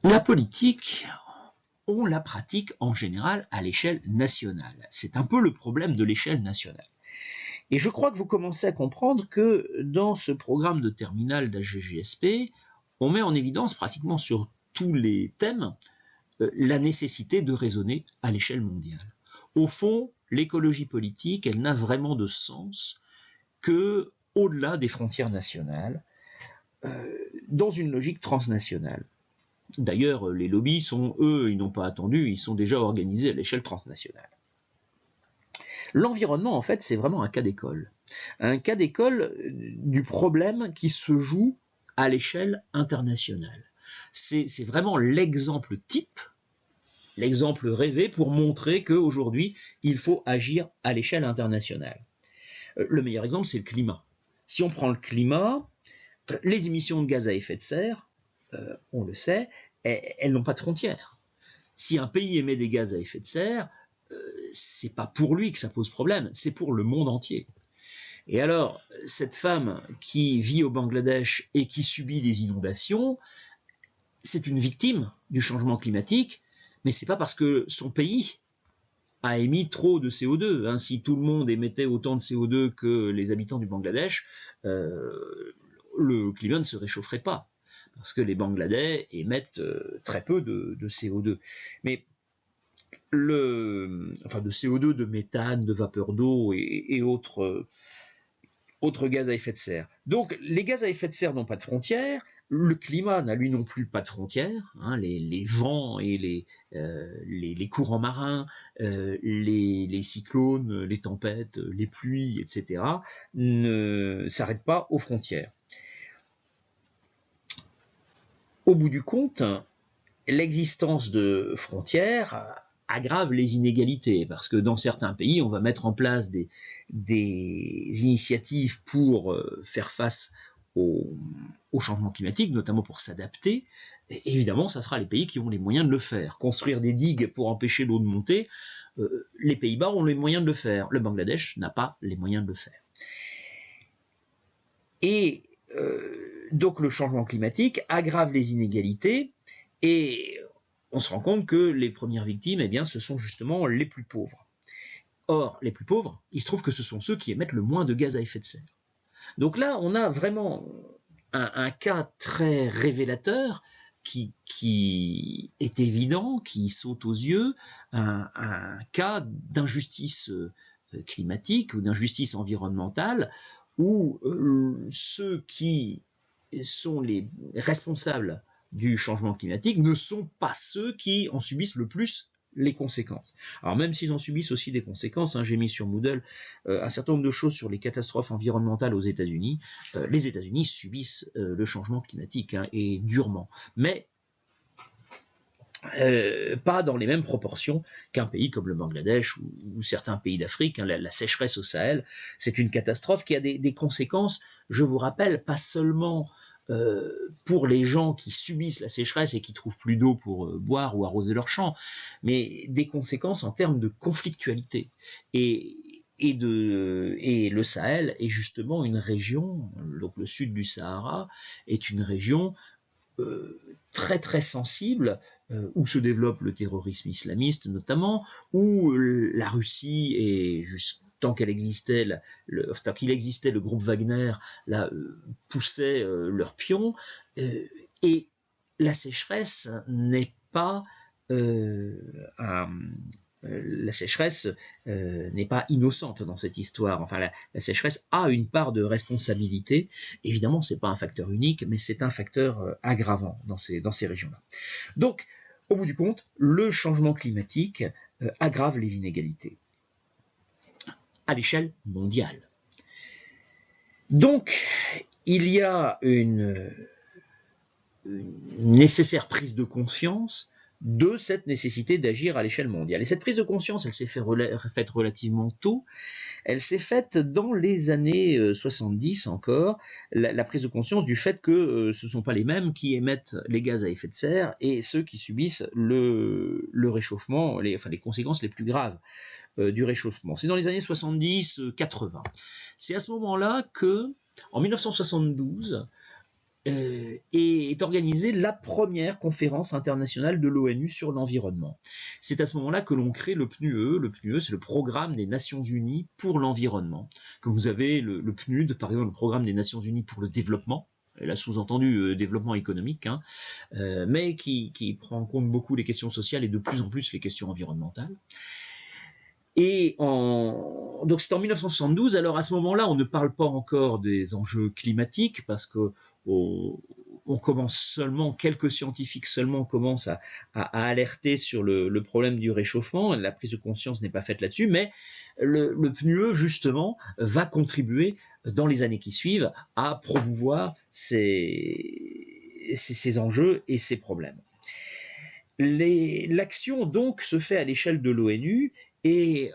La politique, on la pratique en général à l'échelle nationale. C'est un peu le problème de l'échelle nationale. Et je crois que vous commencez à comprendre que dans ce programme de terminale d'AGGSP, on met en évidence pratiquement sur tous les thèmes la nécessité de raisonner à l'échelle mondiale. Au fond, l'écologie politique, elle n'a vraiment de sens que au-delà des frontières nationales, dans une logique transnationale. D'ailleurs, les lobbies sont, eux, ils n'ont pas attendu, ils sont déjà organisés à l'échelle transnationale. L'environnement, en fait, c'est vraiment un cas d'école. Un cas d'école du problème qui se joue à l'échelle internationale. C'est vraiment l'exemple type, l'exemple rêvé pour montrer qu'aujourd'hui, il faut agir à l'échelle internationale. Le meilleur exemple, c'est le climat. Si on prend le climat, les émissions de gaz à effet de serre, on le sait, elles n'ont pas de frontières. Si un pays émet des gaz à effet de serre, c'est pas pour lui que ça pose problème, c'est pour le monde entier. Et alors, cette femme qui vit au Bangladesh et qui subit les inondations, c'est une victime du changement climatique, mais c'est pas parce que son pays a émis trop de CO2. Hein. Si tout le monde émettait autant de CO2 que les habitants du Bangladesh, le climat ne se réchaufferait pas, parce que les Bangladais émettent très peu de CO2. Mais de CO2, de méthane, de vapeur d'eau et autres gaz à effet de serre. Donc les gaz à effet de serre n'ont pas de frontières, le climat n'a lui non plus pas de frontières, hein, les vents et les courants marins, les cyclones, les tempêtes, les pluies, etc. ne s'arrêtent pas aux frontières. Au bout du compte, l'existence de frontières aggrave les inégalités, parce que dans certains pays, on va mettre en place des initiatives pour faire face au changement climatique, notamment pour s'adapter. Et évidemment, ça sera les pays qui ont les moyens de le faire. Construire des digues pour empêcher l'eau de monter, les Pays-Bas ont les moyens de le faire. Le Bangladesh n'a pas les moyens de le faire. Et donc le changement climatique aggrave les inégalités, et on se rend compte que les premières victimes, eh bien, ce sont justement les plus pauvres. Or, les plus pauvres, il se trouve que ce sont ceux qui émettent le moins de gaz à effet de serre. Donc là, on a vraiment un cas très révélateur qui est évident, qui saute aux yeux, un cas d'injustice climatique ou d'injustice environnementale, où ceux qui sont les responsables du changement climatique ne sont pas ceux qui en subissent le plus les conséquences. Alors même s'ils en subissent aussi des conséquences, hein, j'ai mis sur Moodle un certain nombre de choses sur les catastrophes environnementales aux États-Unis. Les États-Unis subissent le changement climatique, hein, et durement, mais pas dans les mêmes proportions qu'un pays comme le Bangladesh ou certains pays d'Afrique. Hein. La sécheresse au Sahel, c'est une catastrophe qui a des conséquences, je vous rappelle, pas seulement pour les gens qui subissent la sécheresse et qui trouvent plus d'eau pour boire ou arroser leurs champs, mais des conséquences en termes de conflictualité. Et le Sahel est justement une région, donc le sud du Sahara est une région très très sensible, où se développe le terrorisme islamiste notamment, où la Russie et tant qu'il existait le groupe Wagner là, poussait leurs pions, et la sécheresse n'est pas la sécheresse n'est pas innocente dans cette histoire. Enfin, la sécheresse a une part de responsabilité. Évidemment, ce n'est pas un facteur unique, mais c'est un facteur aggravant dans ces régions-là. Donc, au bout du compte, le changement climatique aggrave les inégalités à l'échelle mondiale. Donc, il y a une nécessaire prise de conscience de cette nécessité d'agir à l'échelle mondiale. Et cette prise de conscience, elle s'est faite relativement tôt. Elle s'est faite dans les années 70 encore, la prise de conscience du fait que ce ne sont pas les mêmes qui émettent les gaz à effet de serre et ceux qui subissent le réchauffement, les conséquences les plus graves du réchauffement. C'est dans les années 70-80. C'est à ce moment-là que, en 1972, est organisée la première conférence internationale de l'ONU sur l'environnement. C'est à ce moment-là que l'on crée le PNUE. Le PNUE, c'est le Programme des Nations Unies pour l'environnement. Comme vous avez le PNUD, par exemple, le Programme des Nations Unies pour le développement, et là sous-entendu développement économique, hein, mais qui prend en compte beaucoup les questions sociales et de plus en plus les questions environnementales. Et donc c'est en 1972, alors à ce moment-là, on ne parle pas encore des enjeux climatiques parce que on commence seulement, quelques scientifiques seulement commencent à alerter sur le problème du réchauffement. La prise de conscience n'est pas faite là-dessus, mais le PNUE, justement, va contribuer dans les années qui suivent à promouvoir ces enjeux et ces problèmes. L'action donc se fait à l'échelle de l'ONU et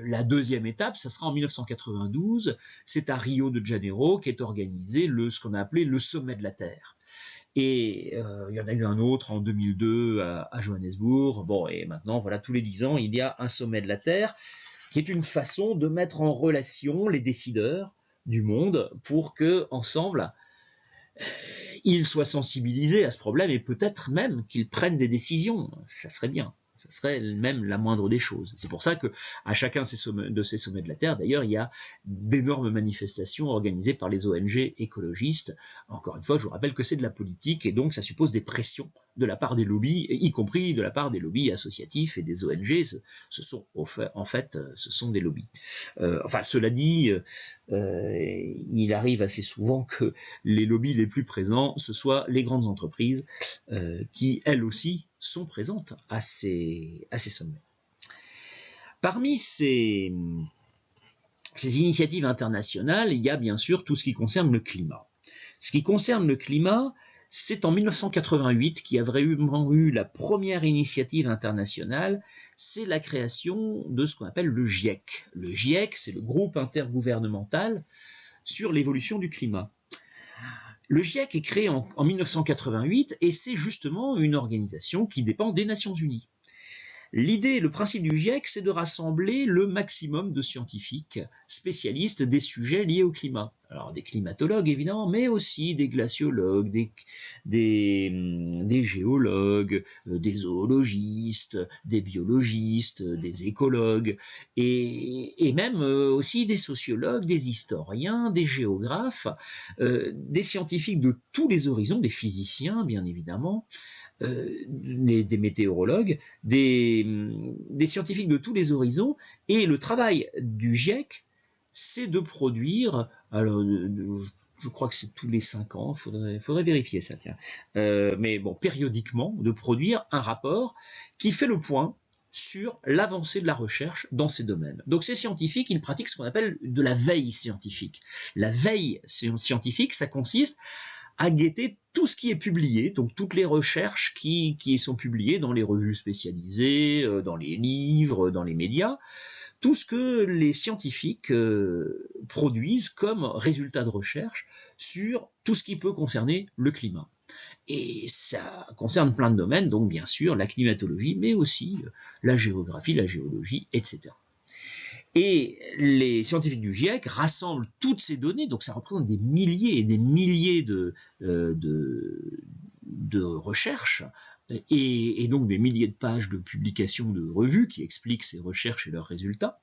la deuxième étape, ça sera en 1992, c'est à Rio de Janeiro qu'est organisé ce qu'on a appelé le sommet de la Terre. Et il y en a eu un autre en 2002 à Johannesburg. Bon, et maintenant, voilà, tous les 10 ans, il y a un sommet de la Terre qui est une façon de mettre en relation les décideurs du monde pour que, ensemble, ils soient sensibilisés à ce problème et peut-être même qu'ils prennent des décisions. Ça serait bien. Ça serait même la moindre des choses. C'est pour ça que à chacun de ces sommets de la Terre, d'ailleurs, il y a d'énormes manifestations organisées par les ONG écologistes. Encore une fois, je vous rappelle que c'est de la politique et donc ça suppose des pressions de la part des lobbies, y compris de la part des lobbies associatifs et des ONG. En fait, ce sont des lobbies. Enfin, cela dit, il arrive assez souvent que les lobbies les plus présents, ce soient les grandes entreprises qui, elles aussi, sont présentes à ces sommets. Parmi ces initiatives internationales, il y a bien sûr tout ce qui concerne le climat. Ce qui concerne le climat, c'est en 1988 qu'il y a vraiment eu la première initiative internationale, c'est la création de ce qu'on appelle le GIEC. Le GIEC, c'est le groupe intergouvernemental sur l'évolution du climat. Le GIEC est créé en 1988 et c'est justement une organisation qui dépend des Nations Unies. L'idée, le principe du GIEC, c'est de rassembler le maximum de scientifiques spécialistes des sujets liés au climat. Alors des climatologues évidemment, mais aussi des glaciologues, des géologues, des zoologistes, des biologistes, des écologues, et même aussi des sociologues, des historiens, des géographes, des scientifiques de tous les horizons, des physiciens bien évidemment, des météorologues, des scientifiques de tous les horizons, et le travail du GIEC, c'est de produire, alors je crois que c'est tous les 5 ans, faudrait vérifier ça, tiens, mais bon, périodiquement, de produire un rapport qui fait le point sur l'avancée de la recherche dans ces domaines. Donc ces scientifiques, ils pratiquent ce qu'on appelle de la veille scientifique. La veille scientifique, ça consiste à guetter tout ce qui est publié, donc toutes les recherches qui sont publiées dans les revues spécialisées, dans les livres, dans les médias, tout ce que les scientifiques produisent comme résultat de recherche sur tout ce qui peut concerner le climat. Et ça concerne plein de domaines, donc bien sûr la climatologie, mais aussi la géographie, la géologie, etc. Et les scientifiques du GIEC rassemblent toutes ces données, donc ça représente des milliers et des milliers de recherches, et donc des milliers de pages de publications de revues qui expliquent ces recherches et leurs résultats.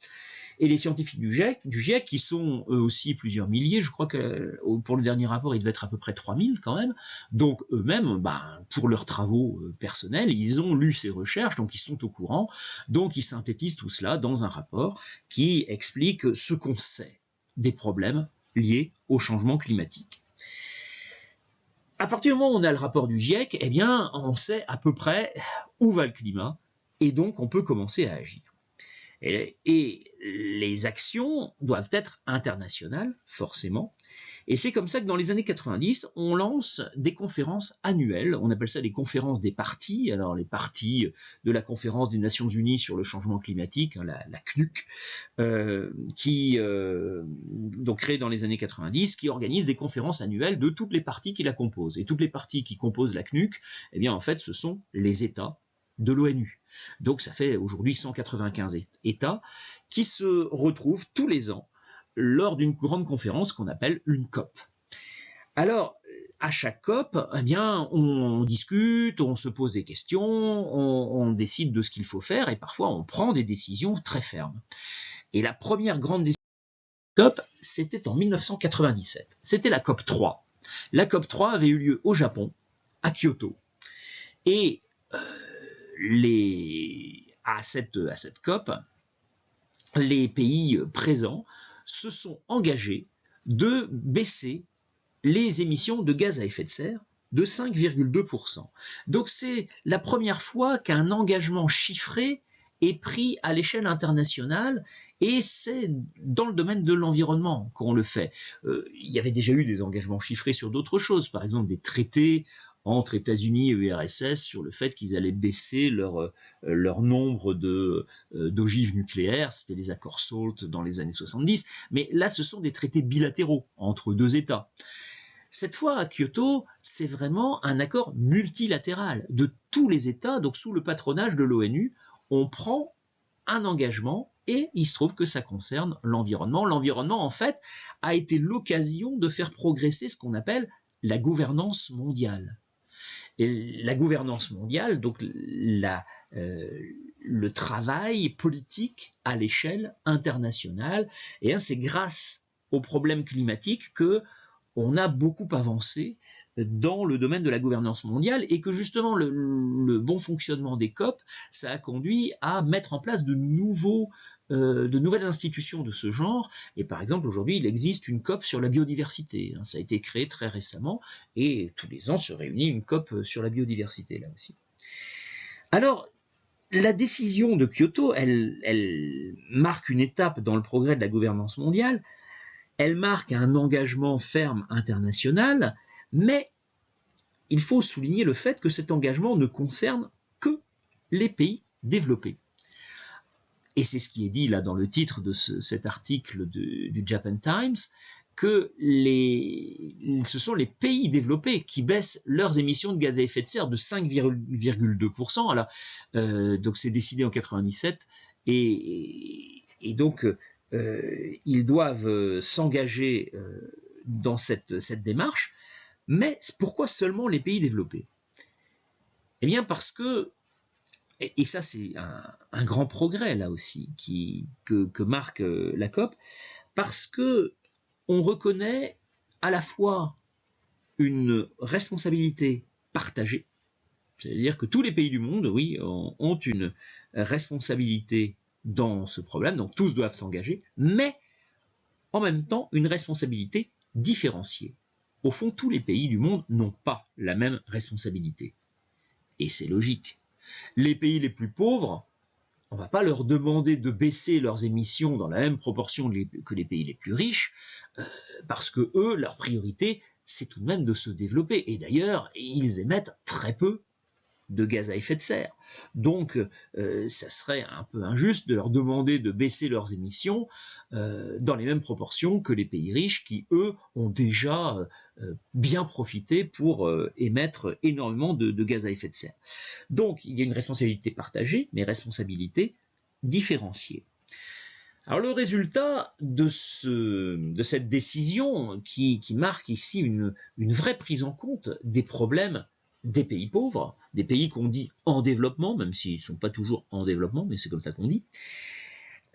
Et les scientifiques du GIEC, qui sont eux aussi plusieurs milliers, je crois que pour le dernier rapport, il devait être à peu près 3000 quand même, donc eux-mêmes, pour leurs travaux personnels, ils ont lu ces recherches, donc ils sont au courant, donc ils synthétisent tout cela dans un rapport qui explique ce qu'on sait des problèmes liés au changement climatique. À partir du moment où on a le rapport du GIEC, eh bien, on sait à peu près où va le climat, et donc on peut commencer à agir. Et les actions doivent être internationales, forcément. Et c'est comme ça que dans les années 90, on lance des conférences annuelles. On appelle ça les conférences des parties. Alors les parties de la conférence des Nations Unies sur le changement climatique, la CNUC, qui donc créée dans les années 90, qui organise des conférences annuelles de toutes les parties qui la composent. Et toutes les parties qui composent la CNUC, eh bien en fait, ce sont les États de l'ONU. Donc ça fait aujourd'hui 195 États qui se retrouvent tous les ans lors d'une grande conférence qu'on appelle une COP. Alors, à chaque COP, eh bien, on discute, on se pose des questions, on décide de ce qu'il faut faire et parfois on prend des décisions très fermes. Et la première grande décision de la COP, c'était en 1997. C'était la COP 3. La COP 3 avait eu lieu au Japon, à Kyoto. Et à cette COP, les pays présents se sont engagés de baisser les émissions de gaz à effet de serre de 5,2%. Donc c'est la première fois qu'un engagement chiffré est pris à l'échelle internationale et c'est dans le domaine de l'environnement qu'on le fait. Il y avait déjà eu des engagements chiffrés sur d'autres choses, par exemple des traités entre États-Unis et URSS sur le fait qu'ils allaient baisser leur nombre d'ogives nucléaires, c'était les accords SALT dans les années 70, mais là ce sont des traités bilatéraux entre deux États. Cette fois, à Kyoto, c'est vraiment un accord multilatéral de tous les États, donc sous le patronage de l'ONU, on prend un engagement et il se trouve que ça concerne l'environnement. L'environnement, en fait, a été l'occasion de faire progresser ce qu'on appelle la gouvernance mondiale. Et la gouvernance mondiale, donc le travail politique à l'échelle internationale, et c'est grâce aux problèmes climatiques que on a beaucoup avancé dans le domaine de la gouvernance mondiale et que justement le bon fonctionnement des COP, ça a conduit à mettre en place de nouvelles institutions de ce genre. Et par exemple, aujourd'hui, il existe une COP sur la biodiversité. Ça a été créé très récemment et tous les ans se réunit une COP sur la biodiversité là aussi. Alors, la décision de Kyoto, elle marque une étape dans le progrès de la gouvernance mondiale. Elle marque un engagement ferme international, mais il faut souligner le fait que cet engagement ne concerne que les pays développés. Et c'est ce qui est dit là dans le titre de cet article du Japan Times, que ce sont les pays développés qui baissent leurs émissions de gaz à effet de serre de 5,2%. Alors, donc c'est décidé en 97 et donc ils doivent s'engager dans cette démarche. Mais pourquoi seulement les pays développés? Eh bien parce que, et ça c'est un grand progrès là aussi que marque la COP, parce que on reconnaît à la fois une responsabilité partagée, c'est-à-dire que tous les pays du monde, oui, ont une responsabilité dans ce problème, donc tous doivent s'engager, mais en même temps une responsabilité différenciée. Au fond, tous les pays du monde n'ont pas la même responsabilité. Et c'est logique. Les pays les plus pauvres, on ne va pas leur demander de baisser leurs émissions dans la même proportion que les pays les plus riches, parce que eux, leur priorité, c'est tout de même de se développer. Et d'ailleurs, ils émettent très peu de gaz à effet de serre. Donc, ça serait un peu injuste de leur demander de baisser leurs émissions dans les mêmes proportions que les pays riches qui, eux, ont déjà bien profité pour émettre énormément de gaz à effet de serre. Donc, il y a une responsabilité partagée, mais responsabilité différenciée. Alors le résultat de cette décision qui marque ici une vraie prise en compte des problèmes des pays pauvres, des pays qu'on dit en développement, même s'ils ne sont pas toujours en développement, mais c'est comme ça qu'on dit.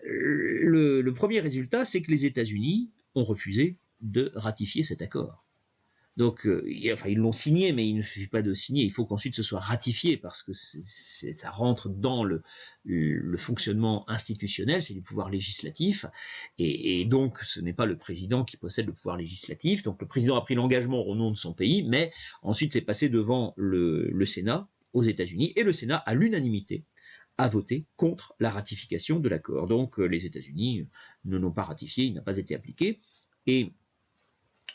Le premier résultat, c'est que les États-Unis ont refusé de ratifier cet accord. Donc, ils l'ont signé, mais il ne suffit pas de signer, il faut qu'ensuite ce soit ratifié, parce que ça rentre dans le fonctionnement institutionnel, c'est du pouvoir législatif, et donc ce n'est pas le président qui possède le pouvoir législatif, donc le président a pris l'engagement au nom de son pays, mais ensuite c'est passé devant le Sénat aux États-Unis, et le Sénat, à l'unanimité, a voté contre la ratification de l'accord. Donc les États-Unis ne l'ont pas ratifié, il n'a pas été appliqué, et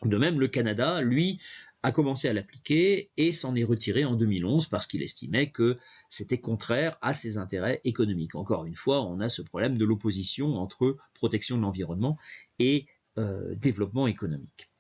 de même, le Canada, lui, a commencé à l'appliquer et s'en est retiré en 2011 parce qu'il estimait que c'était contraire à ses intérêts économiques. Encore une fois, on a ce problème de l'opposition entre protection de l'environnement et développement économique.